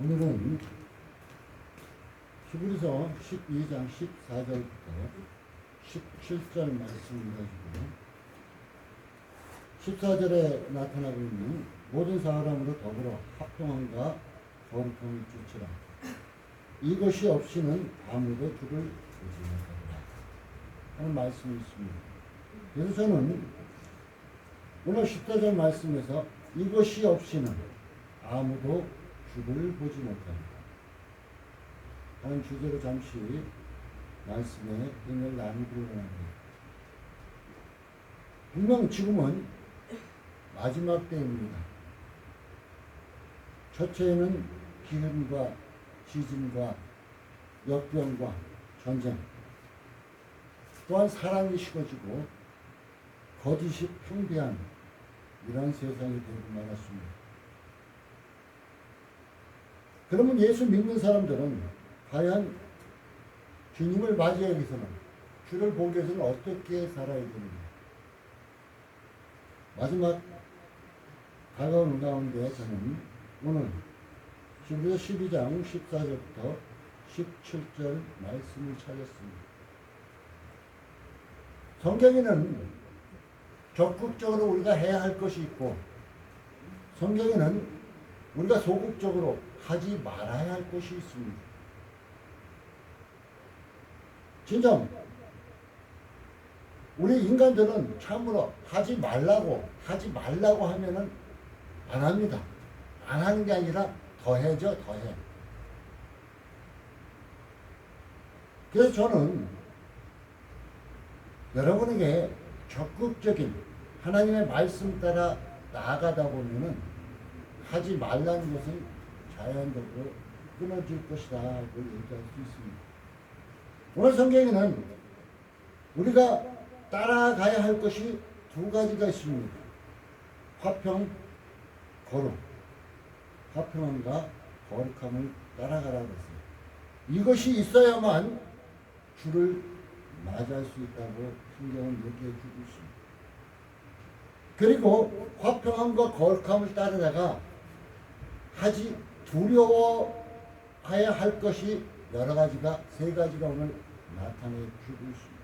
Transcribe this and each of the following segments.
오늘은 히브리서 12장 14절부터 17절 말씀을 가지고 14절에 나타나고 있는 모든 사람으로 더불어 합동함과 거룩함을 쫓으라. 이것이 없이는 아무도 주를 보지 못하리라 하는 말씀이 있습니다. 그래서 저는 오늘 14절 말씀에서 이것이 없이는 아무도 주를 보지 못합니다 하는 주제로 잠시 말씀에 은혜를 나누기를 원합니다. 분명 지금은 마지막 때입니다. 첫째에는 기근과 지진과 역병과 전쟁, 또한 사랑이 식어지고 거짓이 풍부한 이런 세상이 되고 말았습니다. 그러면 예수 믿는 사람들은 과연 주님을 맞이하기 위해서는, 주를 보기 위해서는 어떻게 살아야 되는가? 마지막 다가오는 가운데 저는 오늘 히브리서 12장 14절부터 17절 말씀을 찾았습니다. 성경에는 적극적으로 우리가 해야 할 것이 있고, 성경에는 우리가 소극적으로 하지 말아야 할 것이 있습니다. 진정 우리 인간들은 참으로 하지 말라고 하면은 안 합니다. 안 하는 게 아니라 더해져, 더해. 그래서 저는 여러분에게 적극적인 하나님의 말씀 따라 나아가다 보면은 하지 말라는 것은 자연적으로 끊어질 것이다 하고 얘기할 수 있습니다. 오늘 성경에는 우리가 따라가야 할 것이 두 가지가 있습니다. 화평, 거룩. 화평함과 거룩함을 따라가라고 했어요. 이것이 있어야만 주를 맞이할 수 있다고 성경은 얘기해 주고 있습니다. 그리고 화평함과 거룩함을 따르다가 두려워해야 할 것이 여러 가지가, 세 가지가 오늘 나타내 주고 있습니다.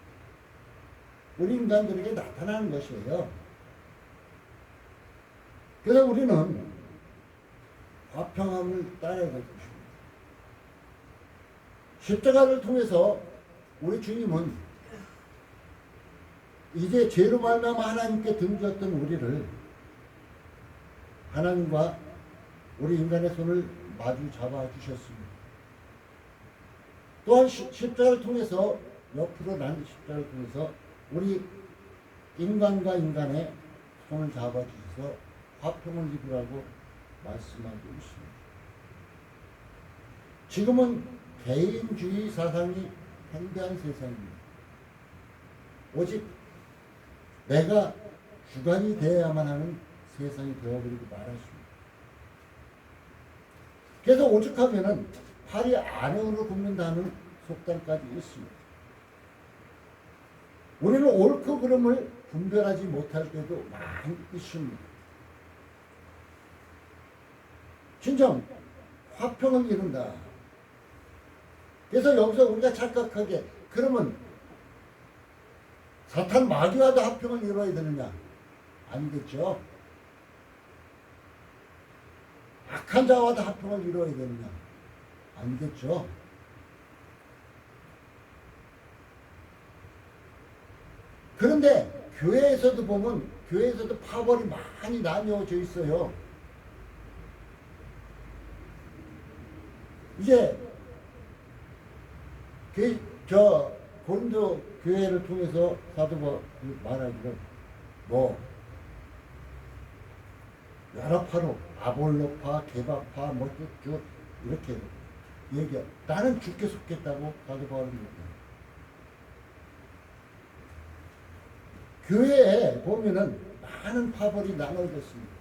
우리 인간들에게 나타나는 것이에요. 그래서 우리는 화평함을 따라야 될 것입니다. 십자가를 통해서 우리 주님은 이제 죄로 말미암아 하나님께 등졌던 우리를, 하나님과 우리 인간의 손을 마주 잡아 주셨습니다. 또한 십자가를 통해서, 옆으로 난 십자가를 통해서 우리 인간과 인간의 손을 잡아 주셔서 화평을 입으라고 말씀하고 있습니다. 지금은 개인주의 사상이 팽배한 세상입니다. 오직 내가 주관이 되어야만 하는 세상이 되어버리고 말았습니다. 그래서 오죽하면은 팔이 안으로 굽는다는 속담까지 있습니다. 우리는 옳고 그름을 분별하지 못할 때도 많이 있습니다. 진정 화평을 이룬다. 그래서 여기서 우리가 착각하게, 그러면 사탄 마귀와도 화평을 이루어야 되느냐? 아니겠죠. 악한 자와도 화평을 이루어야 되느냐? 아니겠죠. 그런데 교회에서도 보면, 교회에서도 파벌이 많이 나뉘어져 있어요. 이제 고린도 교회를 통해서 사도가 말하기를 여러 파로, 아볼로파, 게바파, 이렇게 얘기해. 나는 죽게 속겠다고 사도 바울은 얘기해요. 교회에 보면은 많은 파벌이 나눠져 있습니다.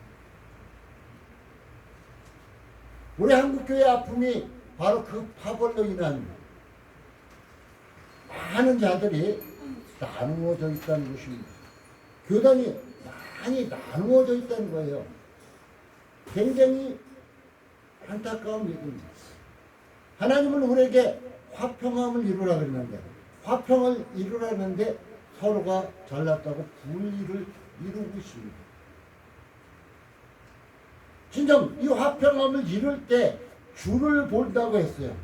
우리 한국교회 아픔이 바로 그 파벌로 인한 많은 자들이 나누어져 있다는 것입니다. 교단이 많이 나누어져 있다는 거예요. 굉장히 안타까운 일입니다. 하나님은 우리에게 화평함을 이루라 그랬는데, 화평을 이루라 했는데 서로가 잘났다고 분리를 이루고 있습니다. 진정 이 화평함을 이룰 때 주를 본다고 했어요.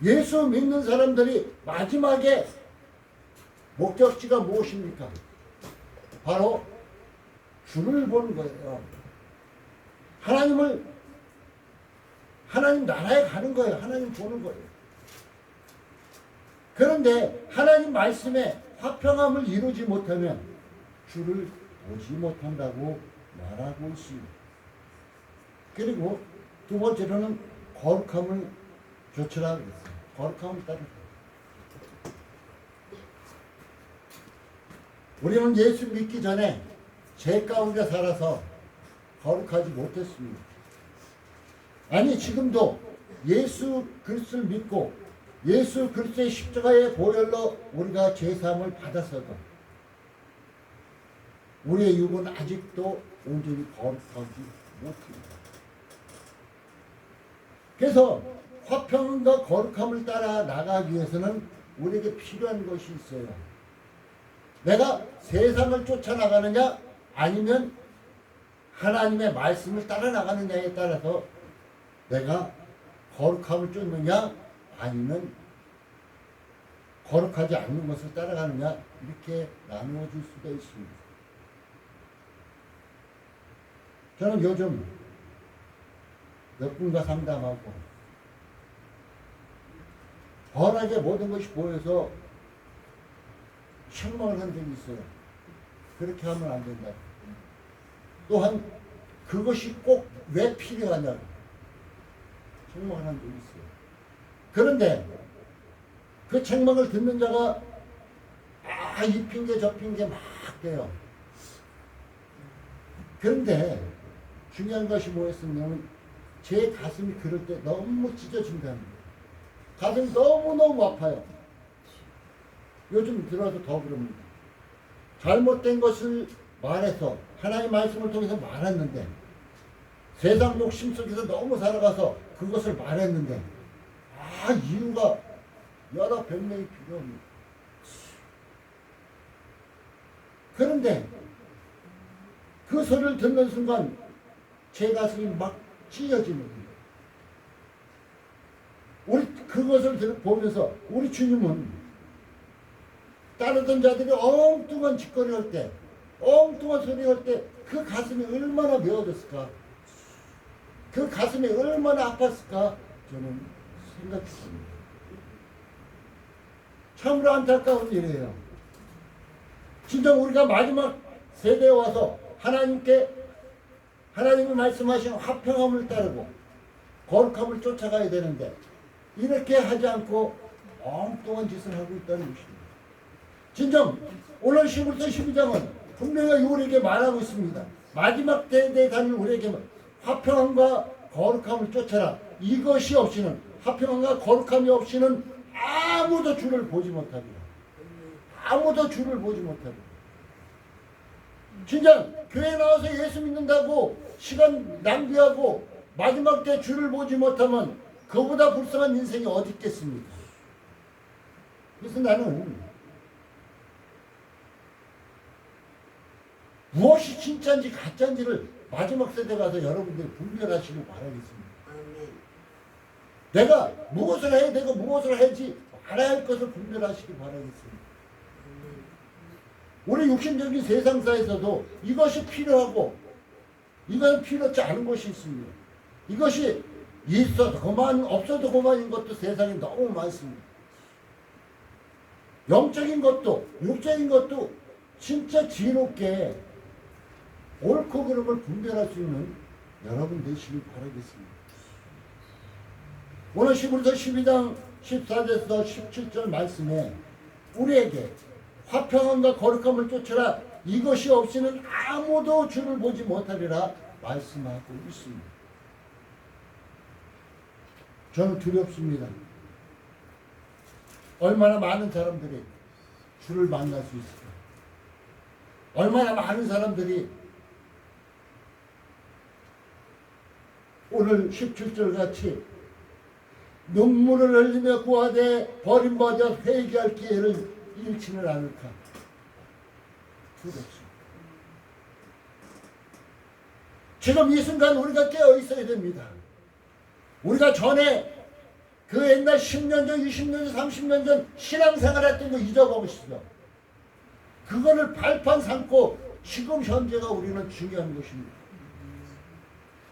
예수 믿는 사람들이 마지막에 목적지가 무엇입니까? 바로 주를 보는 거예요. 하나님 나라에 가는 거예요. 하나님 보는 거예요. 그런데 하나님 말씀에 화평함을 이루지 못하면 주를 보지 못한다고 말하고 있습니다. 그리고 두 번째로는 거룩함을 좇으라 그랬어요. 거룩함을 따르라. 우리는 예수 믿기 전에 죄 가운데 살아서 거룩하지 못했습니다. 아니 지금도 예수 그리스도를 믿고 예수 그리스도의 십자가의 보혈로 우리가 죄사함을 받았어도 우리의 육은 아직도 온전히 거룩하지 못합니다. 그래서 화평과 거룩함을 따라 나가기 위해서는 우리에게 필요한 것이 있어요. 내가 세상을 쫓아나가느냐 아니면 하나님의 말씀을 따라 나가느냐에 따라서 내가 거룩함을 쫓느냐 아니면 거룩하지 않는 것을 따라가느냐 이렇게 나누어질 수가 있습니다. 저는 요즘 몇 분과 상담하고 번하게 모든 것이 보여서 책망을 한 적이 있어요. 그렇게 하면 안 된다. 또한 그것이 꼭 왜 필요하냐고 책망을 한 적이 있어요. 그런데 그 책망을 듣는 자가 이 핑계 저 핑계 막 대요. 그런데 중요한 것이 뭐였냐면 제 가슴이 그럴 때 너무 찢어진다는 거예요. 가슴이 너무너무 아파요. 요즘 들어도 더 그럽니다. 잘못된 것을 말해서 하나님의 말씀을 통해서 말했는데 세상 욕심 속에서 너무 살아가서 그것을 말했는데 이유가 여러 변명이 필요합니다. 그런데 그 소리를 듣는 순간 제 가슴이 막 찢어지는 거예요. 우리 그것을 보면서 우리 주님은 따르던 자들이 엉뚱한 짓거리 할 때, 엉뚱한 소리 할 때 그 가슴이 얼마나 메어졌을까? 그 가슴이 얼마나 아팠을까? 저는 생각했습니다. 참으로 안타까운 일이에요. 진짜 우리가 마지막 세대에 와서 하나님이 말씀하신 화평함을 따르고 거룩함을 쫓아가야 되는데 이렇게 하지 않고 엉뚱한 짓을 하고 있다는 것입니다. 진정 오늘 11서 12장은 분명히 우리에게 말하고 있습니다. 마지막 때에 다니는 우리에게 화평함과 거룩함을 쫓아라. 이것이 없이는 화평함과 거룩함이 없이는 아무도 주를 보지 못합니다. 아무도 주를 보지 못합니다. 진짜 교회 나와서 예수 믿는다고 시간 낭비하고 마지막 때 주를 보지 못하면 그보다 불쌍한 인생이 어디 있겠습니까? 그래서 나는 무엇이 진짜인지 가짜인지를 마지막 세대 가서 여러분들이 분별하시길 바라겠습니다. 내가 무엇을 해야 되고 무엇을 해야지 알아야 할 것을 분별하시길 바라겠습니다. 우리 육신적인 세상사에서도 이것이 필요하고 이건 필요치 않은 것이 있습니다. 이것이 있어도 그만 없어도 그만인 것도 세상에 너무 많습니다. 영적인 것도 육적인 것도 진짜 지혜롭게 옳고 그름을 분별할 수 있는 여러분 되시길 바라겠습니다. 오늘 11서 12장 14절에서 17절 말씀에 우리에게 화평함과 거룩함을 쫓으라 이것이 없이는 아무도 주를 보지 못하리라 말씀하고 있습니다. 저는 두렵습니다. 얼마나 많은 사람들이 주를 만날 수 있을까? 얼마나 많은 사람들이 오늘 17절 같이 눈물을 흘리며 구하되 버림받아 회개할 기회를 잃지는 않을까. 두렵습니다. 지금 이 순간 우리가 깨어 있어야 됩니다. 우리가 전에 그 옛날 10년 전, 20년 전, 30년 전 신앙생활 했던 거 잊어버리시죠. 그거를 발판 삼고 지금 현재가 우리는 중요한 것입니다.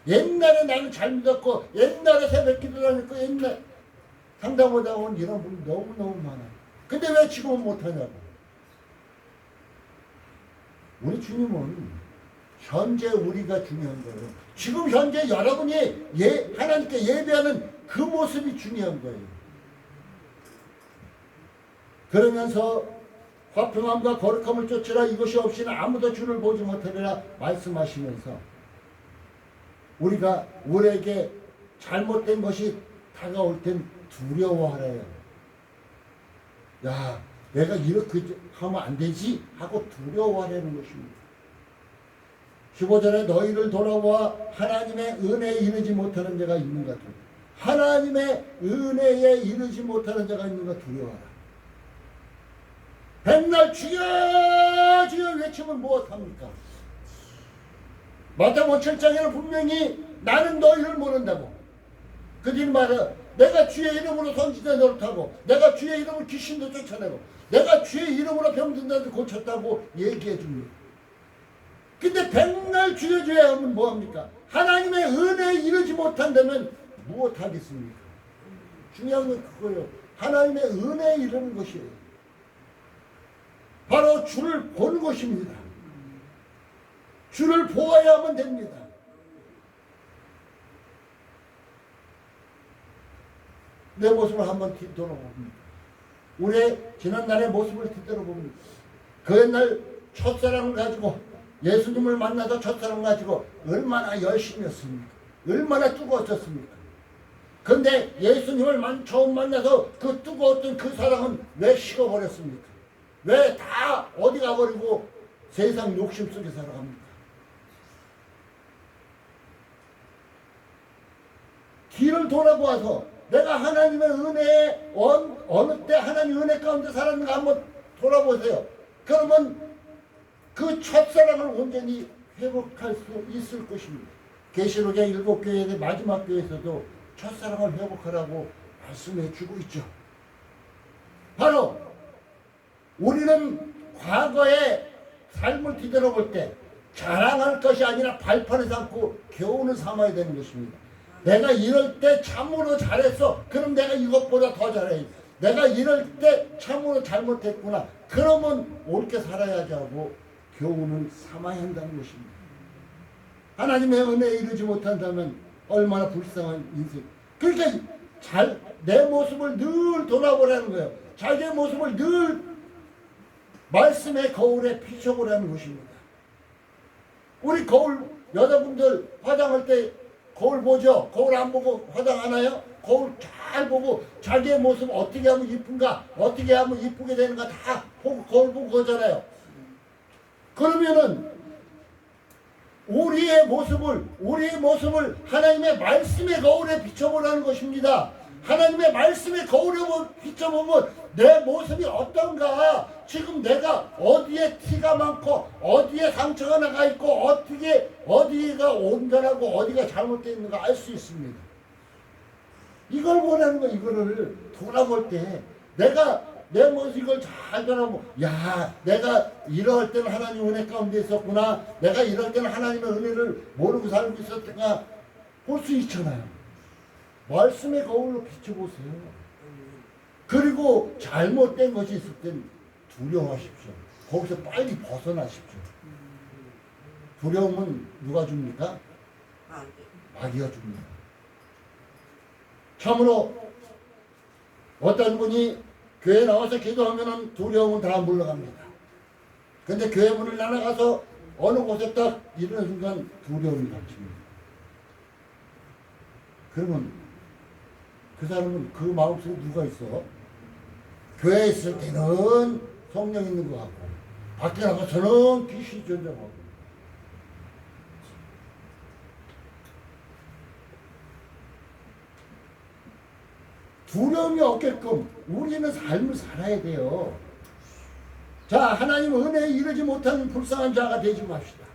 옛날에 나는 잘 믿었고 옛날에 새벽기도 다녔고 옛날 상담하다 온 이런 분이 너무너무 많아요. 근데 왜 지금은 못하냐고. 우리 주님은 현재 우리가 중요한 거예요. 지금 현재 여러분이 하나님께 예배하는 그 모습이 중요한 거예요. 그러면서 화평함과 거룩함을 쫓으라. 이것이 없이는 아무도 주를 보지 못하리라 말씀하시면서 우리가 우리에게 잘못된 것이 다가올 땐 두려워하래요. 야, 내가 이렇게 하면 안 되지 하고 두려워하라는 것입니다. 15절에 너희를 돌아보아 하나님의 은혜에 이르지 못하는 자가 있는가 두려워. 하나님의 은혜에 이르지 못하는 자가 있는가 두려워하라. 백날 주여 주여 외치면 무엇합니까? 마태복음 7장에는 분명히 나는 너희를 모른다고. 그 뒤에 말은 내가 주의 이름으로 선지자 노릇하고 내가 주의 이름으로 귀신도 쫓아내고 내가 주의 이름으로 병든 자도 고쳤다고 얘기해 줍니다. 근데 백날 주여 주여 하면 뭐합니까? 하나님의 은혜에 이르지 못한다면 무엇하겠습니까? 중요한 건 그거예요. 하나님의 은혜에 이르는 것이에요. 바로 주를 보는 것입니다. 주를 보아야만 됩니다. 내 모습을 한번 뒤돌아봅니다. 우리의 지난날의 모습을 뒤돌아봅니다. 그 옛날 첫사랑을 가지고 예수님을 만나서 첫사랑 가지고 얼마나 열심히 했습니까? 얼마나 뜨거웠었습니까? 그런데 예수님을 처음 만나서 그 뜨거웠던 그 사랑은 왜 식어버렸습니까? 왜 다 어디 가버리고 세상 욕심 속에 살아갑니까? 뒤를 돌아보아서 내가 하나님의 은혜에 어느 때 하나님의 은혜 가운데 살았는가 한번 돌아보세요. 그러면 그 첫사랑을 온전히 회복할 수 있을 것입니다. 계시록의 7교회의 마지막 교회에서도 첫사랑을 회복하라고 말씀해 주고 있죠. 바로 우리는 과거의 삶을 뒤돌아볼 때 자랑할 것이 아니라 발판을 삼고 교훈을 삼아야 되는 것입니다. 내가 이럴 때 참으로 잘했어. 그럼 내가 이것보다 더 잘해. 내가 이럴 때 참으로 잘못했구나. 그러면 옳게 살아야지 하고 교훈을 삼아야 한다는 것입니다. 하나님의 은혜에 이르지 못한다면 얼마나 불쌍한 인생. 그러니까 내 모습을 늘 돌아보라는 거예요. 자기의 모습을 늘 말씀의 거울에 비춰보라는 것입니다. 우리 여자분들 화장할 때 거울 보죠? 거울 안 보고 화장하나요? 거울 잘 보고 자기의 모습 어떻게 하면 이쁜가, 어떻게 하면 이쁘게 되는가 다 보고 거울 보고 그러잖아요. 그러면은 우리의 모습을 하나님의 말씀의 거울에 비춰보라는 것입니다. 하나님의 말씀의 거울에 비춰보면 내 모습이 어떤가, 지금 내가 어디에 티가 많고 어디에 상처가 나가 있고 어디가 온전하고 어디가 잘못되어 있는가 알 수 있습니다. 이걸 보라는 거. 이거를 돌아볼 때 내가 내 모습 이걸 잘 돌아보고, 야, 내가 이럴 때는 하나님 은혜 가운데 있었구나, 내가 이럴 때는 하나님의 은혜를 모르고 살고 있었구나 볼 수 있잖아요. 말씀의 거울로 비춰보세요. 그리고 잘못된 것이 있을 땐 두려워하십시오. 거기서 빨리 벗어나십시오. 두려움은 누가 줍니까? 마귀가 줍니다. 참으로 어떤 분이 교회 나와서 기도하면 두려움은 다 물러갑니다. 근데 교회 문을 나가서 어느 곳에 딱 이르는 순간 두려움이 닥칩니다. 그러면 그 사람은 그 마음속에 누가 있어? 교회에 있을 때는 성령 있는 것 같고 밖에 나가서는 귀신이 존재하고. 두려움이 없게끔 우리는 삶을 살아야 돼요. 자, 하나님 은혜에 이르지 못한 불쌍한 자가 되지 맙시다.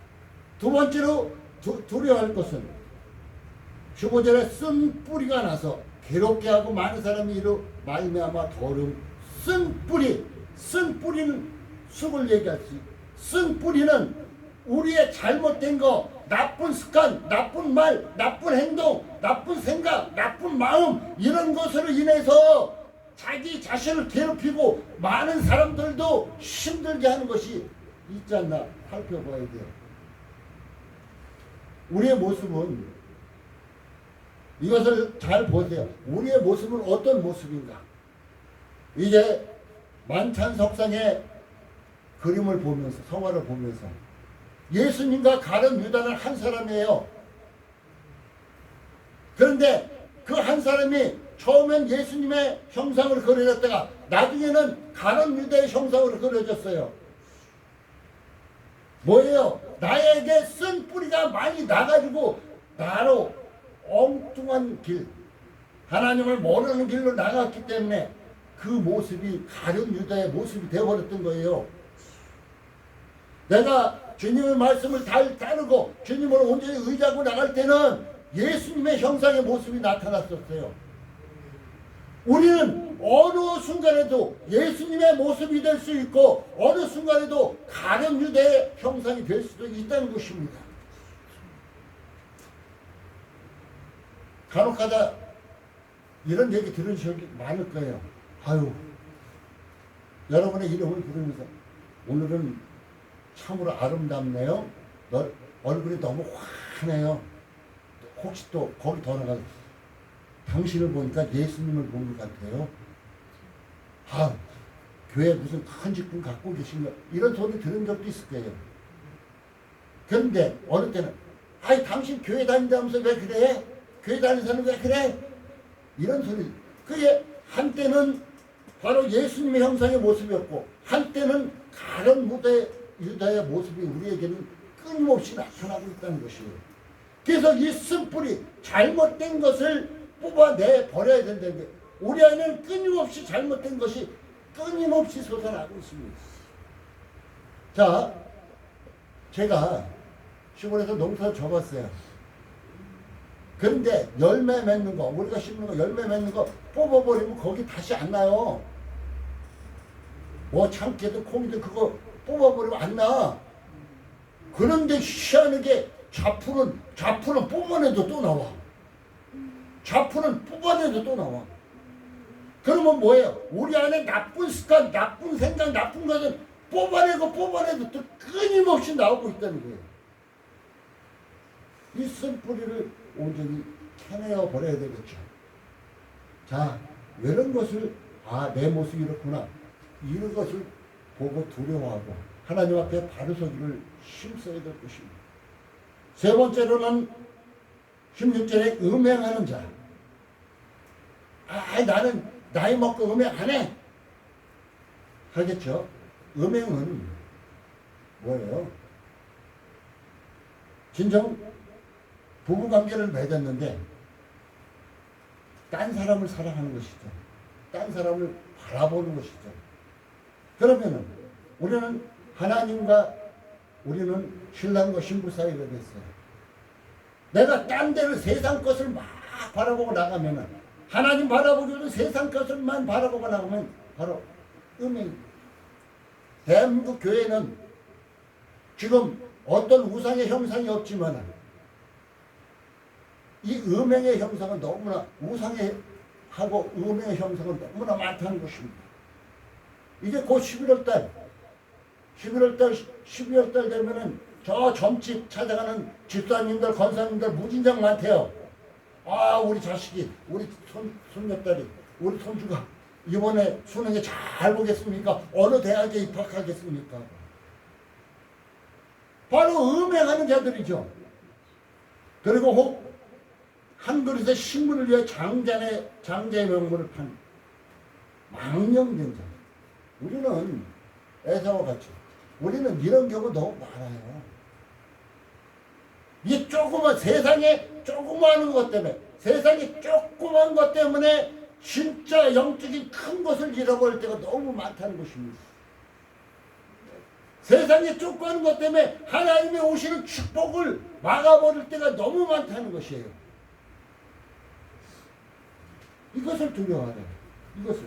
두 번째로 두려워할 것은 15절에 쓴 뿌리가 나서 괴롭게 하고 많은 사람이 이로 말미암아 더러움. 쓴 뿌리는 쑥을 얘기할 수 있어요. 쓴 뿌리는 우리의 잘못된 거, 나쁜 습관, 나쁜 말, 나쁜 행동, 나쁜 생각, 나쁜 마음, 이런 것으로 인해서 자기 자신을 괴롭히고 많은 사람들도 힘들게 하는 것이 있지 않나 살펴봐야 돼요. 우리의 모습은, 이것을 잘 보세요. 우리의 모습은 어떤 모습인가? 이제 만찬석상의 그림을 보면서, 성화를 보면서 예수님과 가룟 유다는 한 사람이에요. 그런데 그 한 사람이 처음엔 예수님의 형상으로 그려졌다가 나중에는 가룟 유다의 형상으로 그려졌어요. 뭐예요? 나에게 쓴 뿌리가 많이 나가지고 나로 엉뚱한 길, 하나님을 모르는 길로 나갔기 때문에 그 모습이 가룟 유다의 모습이 되어버렸던 거예요. 내가 주님의 말씀을 잘 따르고 주님을 온전히 의지하고 나갈 때는 예수님의 형상의 모습이 나타났었어요. 우리는 어느 순간에도 예수님의 모습이 될 수 있고 어느 순간에도 가룟 유다의 형상이 될 수도 있다는 것입니다. 간혹가다 이런 얘기 들은 적이 많을 거예요. 아유, 여러분의 이름을 부르면서 오늘은 참으로 아름답네요. 너 얼굴이 너무 환해요. 혹시 또 거기 더 나가서 당신을 보니까 예수님을 보는 것 같아요. 아, 교회 무슨 큰 직분 갖고 계신가? 이런 소리 들은 적도 있을 거예요. 그런데 어느 때는 아이 당신 교회 다닌다면서 왜 그래? 교회 다니는 사람 왜 그래? 이런 소리. 그게 한때는 바로 예수님의 형상의 모습이었고 한때는 가룟 유다의 모습이 우리에게는 끊임없이 나타나고 있다는 것이에요. 그래서 이 쓴뿌리, 잘못된 것을 뽑아내 버려야 된다는 게, 우리 안에는 끊임없이 잘못된 것이 끊임없이 솟아나고 있습니다. 자, 제가 시골에서 농사를 접었어요. 그런데 열매 맺는 거, 우리가 심는 거, 열매 맺는 거 뽑아버리면 거기 다시 안 나요. 뭐 참깨도 콩이도 그거 뽑아버리면 안 나. 그런데 희한하게 자푸는 뽑아내도 또 나와. 자푸는 뽑아내도 또 나와. 그러면 뭐예요? 우리 안에 나쁜 습관, 나쁜 생각, 나쁜 것은 뽑아내도 또 끊임없이 나오고 있다는 거예요. 이 쓴뿌리를 온전히 캐내어 버려야 되겠죠. 자, 이런 것을 내 모습이 이렇구나, 이런 것을 보고 두려워하고 하나님 앞에 바로 서기를 힘써야 될 것입니다. 세 번째로는 16절에 음행하는 자. 나는 나이 먹고 음행 안 해. 하겠죠. 음행은 뭐예요? 진정 부부관계를 맺었는데 딴 사람을 사랑하는 것이죠. 딴 사람을 바라보는 것이죠. 그러면은 우리는 하나님과 우리는 신랑과 신부 사이가 됐어요. 내가 딴 데를 세상 것을 막 바라보고 나가면은, 하나님 바라보기로는 세상 것을만 바라보고 나가면 바로 음행. 대한민국 교회는 지금 어떤 우상의 형상이 없지만 이 음행의 형상은 너무나, 우상의 하고 음행의 형상은 너무나 많다는 것입니다. 이제 곧 11월달 되면은 저 점집 찾아가는 집사님들, 권사님들 무진장 많대요. 우리 자식이, 우리 손녀딸이, 우리 손주가 이번에 수능에 잘 보겠습니까? 어느 대학에 입학하겠습니까? 바로 음행하는 자들이죠. 그리고 혹 한 그릇의 식물을 위해 장자의 명분을 판 망령된 자. 우리는 에사와 같이, 우리는 이런 경우 너무 많아요. 이 조그만 세상에 조그마한 것 때문에, 세상에 조그만 것 때문에 진짜 영적인 큰 것을 잃어버릴 때가 너무 많다는 것입니다. 세상에 쫓겨가는 것 때문에 하나님의 오시는 축복을 막아버릴 때가 너무 많다는 것이에요. 이것을 두려워하라. 이것을.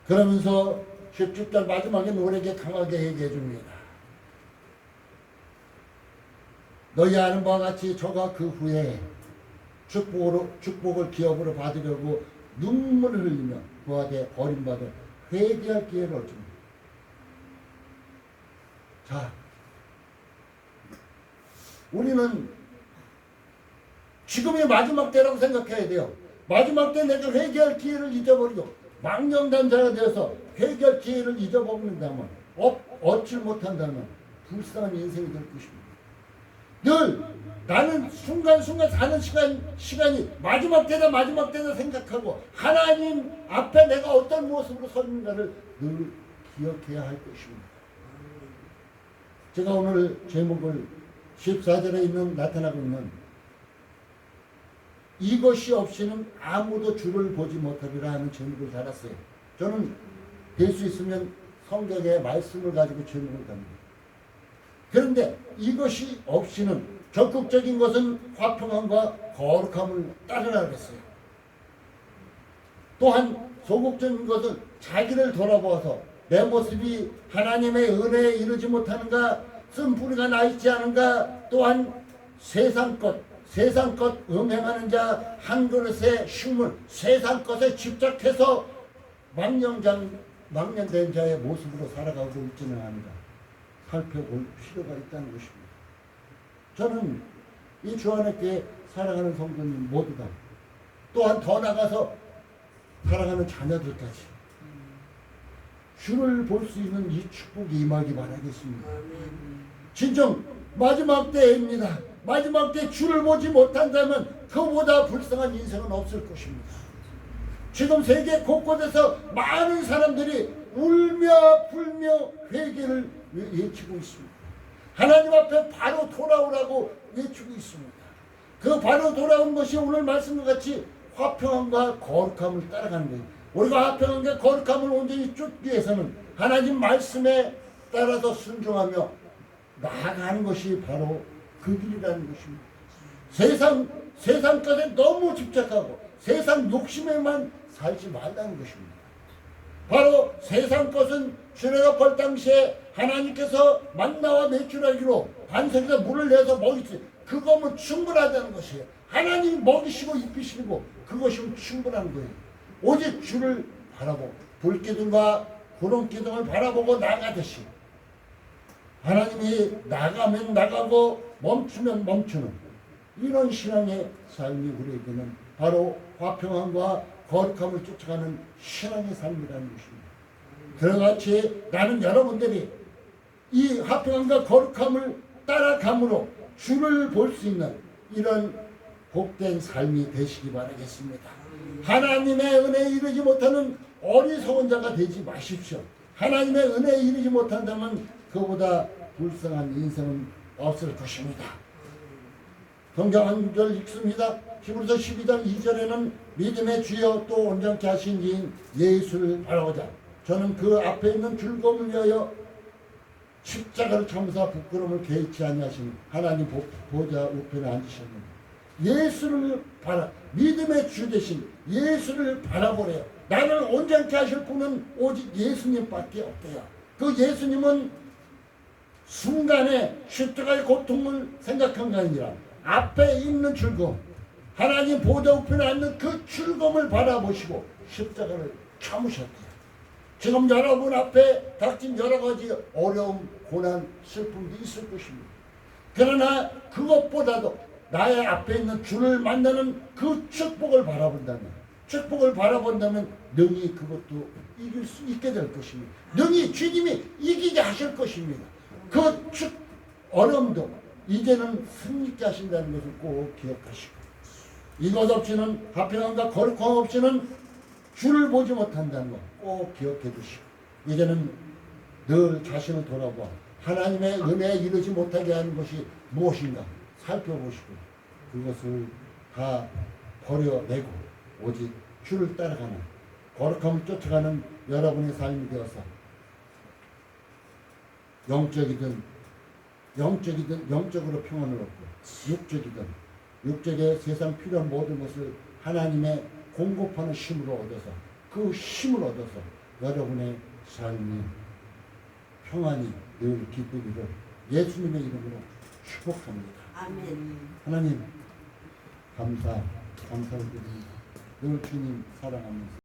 그러면서 17절 마지막에 노래게 강하게 얘기해 줍니다. 너희 아는 바와 같이 저가 그 후에 축복을 기업으로 받으려고 눈물을 흘리며 그와대 버림받아 회개할 기회를 얻습니다. 자, 우리는 지금이 마지막 때라고 생각해야 돼요. 마지막 때 내가 회개할 기회를 잊어버리고 망령단자가 되어서 회개할 기회를 잊어버린다면 얻지 못한다면 불쌍한 인생이 될 것입니다. 늘 나는 순간순간 사는 시간이 마지막 때다 생각하고 하나님 앞에 내가 어떤 모습으로 서 있는가를 늘 기억해야 할 것입니다. 제가 오늘 제목을 14절에 나타나고 있는 이것이 없이는 아무도 주를 보지 못하리라 하는 제목을 달았어요. 저는 될 수 있으면 성경의 말씀을 가지고 제목을 답니다. 그런데 이것이 없이는 적극적인 것은 화평함과 거룩함을 따르라 그랬어요. 또한 소극적인 것은 자기를 돌아보아서 내 모습이 하나님의 은혜에 이르지 못하는가, 쓴뿌리가 나 있지 않은가, 또한 세상 것 음행하는 자 한 그릇의 식물, 세상 것에 집착해서 망령된 자의 모습으로 살아가고 있지는 않은가 살펴볼 필요가 있다는 것입니다. 저는 이 주안의 교회 살아가는 성도님 모두 다, 또한 더 나가서 살아가는 자녀들까지 주를 볼 수 있는 이 축복이 임하기 바라겠습니다. 진정 마지막 때입니다. 마지막 때 주를 보지 못한다면 그보다 불쌍한 인생은 없을 것입니다. 지금 세계 곳곳에서 많은 사람들이 울며 불며 회개를 외치고 있습니다. 하나님 앞에 바로 돌아오라고 외치고 있습니다. 그 바로 돌아온 것이 오늘 말씀과 같이 화평함과 거룩함을 따라가는 거예요. 우리가 화평함과 거룩함을 온전히 쫓기 위해서는 하나님 말씀에 따라서 순종하며 나아가는 것이 바로 그 길이라는 것입니다. 세상 것에 너무 집착하고 세상 욕심에만 살지 말라는 것입니다. 바로 세상 것은 주례가 볼 당시에 하나님께서 만나와 매출하기로 반석에서 물을 내서 먹이지, 그거면 충분하다는 것이에요. 하나님이 먹이시고 입히시고 그것이면 충분한 거예요. 오직 주를 바라보고 불기둥과 구름기둥을 바라보고 나가듯이 하나님이 나가면 나가고 멈추면 멈추는 이런 신앙의 삶이 우리에게는 바로 화평함과 거룩함을 쫓아가는 신앙의 삶이라는 것입니다. 그러같이 나는 여러분들이 이 화평함과 거룩함을 따라감으로 주를 볼 수 있는 이런 복된 삶이 되시기 바라겠습니다. 하나님의 은혜에 이르지 못하는 어리석은 자가 되지 마십시오. 하나님의 은혜에 이르지 못한다면 그보다 불쌍한 인생은 없을 것입니다. 성경 한 구절 읽습니다. 히브리서 12장 2절에는 믿음의 주여 또 온전케 하신 이인 예수를 바라보자. 저는 그 앞에 있는 즐거움을 위하여 십자가를 참으사 부끄러움을 개의치 아니하신 하나님 보좌 우편에 앉으셨는데 예수를 믿음의 주 되신 예수를 바라보래요. 나를 온전케 하실 분은 오직 예수님밖에 없대요. 그 예수님은 순간에 십자가의 고통을 생각한 게 아니라 앞에 있는 즐거움, 하나님 보좌 우편에 앉는 그 즐거움을 바라보시고 십자가를 참으셨대요. 지금 여러분 앞에 닥친 여러 가지 어려움, 고난, 슬픔도 있을 것입니다. 그러나 그것보다도 나의 앞에 있는 주를 만나는 그 축복을 바라본다면 능히 그것도 이길 수 있게 될 것입니다. 능히 주님이 이기게 하실 것입니다. 그 어려움도 이제는 승리케 하신다는 것을 꼭 기억하시고, 이것 없이는 화평함과 거룩함 없이는 주를 보지 못한다는 것 꼭 기억해 두시고, 이제는 늘 자신을 돌아보아 하나님의 은혜에 이르지 못하게 하는 것이 무엇인가 살펴보시고 그것을 다 버려내고 오직 주를 따라가는 거룩함을 쫓아가는 여러분의 삶이 되어서 영적으로 평안을 얻고 육적의 세상 필요한 모든 것을 하나님의 공급하는 힘으로 얻어서 그 힘을 얻어서 여러분의 삶이 평안이 늘 기쁘기를 예수님의 이름으로 축복합니다. 아멘. 하나님 감사를 드립니다. 늘 주님 사랑하면서